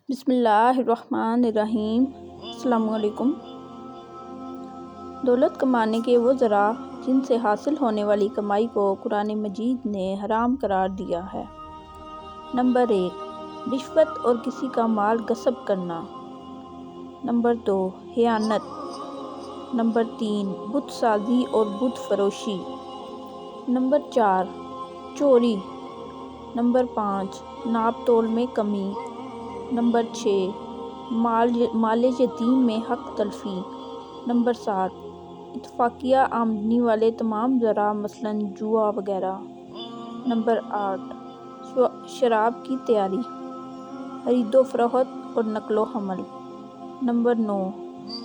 بسم اللہ الرحمن الرحیم۔ السلام علیکم۔ دولت کمانے کے وہ ذرائع جن سے حاصل ہونے والی کمائی کو قرآن مجید نے حرام قرار دیا ہے۔ نمبر 1، رشوت اور کسی کا مال غصب کرنا۔ نمبر 2، خیانت۔ نمبر 3، بت سازی اور بت فروشی۔ نمبر 4، چوری۔ نمبر 5، ناپ تول میں کمی۔ نمبر 6، مال یتیم میں حق تلفی۔ نمبر 7، اتفاقیہ آمدنی والے تمام ذرائع مثلاً جوا وغیرہ۔ نمبر 8، شراب کی تیاری، خرید و فروخت اور نقل و حمل۔ نمبر 9،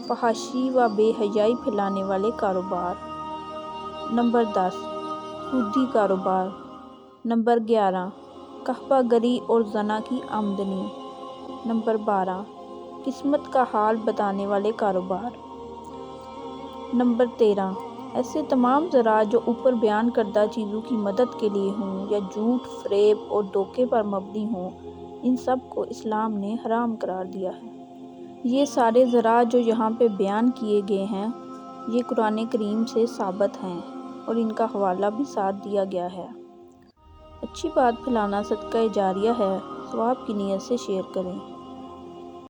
فحاشی و بے حیائی پھیلانے والے کاروبار۔ نمبر 10، سودی کاروبار۔ نمبر 11، قحبہ گری اور زنا کی آمدنی۔ نمبر 12، قسمت کا حال بتانے والے کاروبار۔ نمبر 13، ایسے تمام ذرائع جو اوپر بیان کردہ چیزوں کی مدد کے لیے ہوں یا جھوٹ، فریب اور دھوکے پر مبنی ہوں، ان سب کو اسلام نے حرام قرار دیا ہے۔ یہ سارے ذرائع جو یہاں پہ بیان کیے گئے ہیں یہ قرآن کریم سے ثابت ہیں اور ان کا حوالہ بھی ساتھ دیا گیا ہے۔ اچھی بات پھیلانا صدقہ جاریہ ہے، ثواب کی نیت سے شیئر کریں۔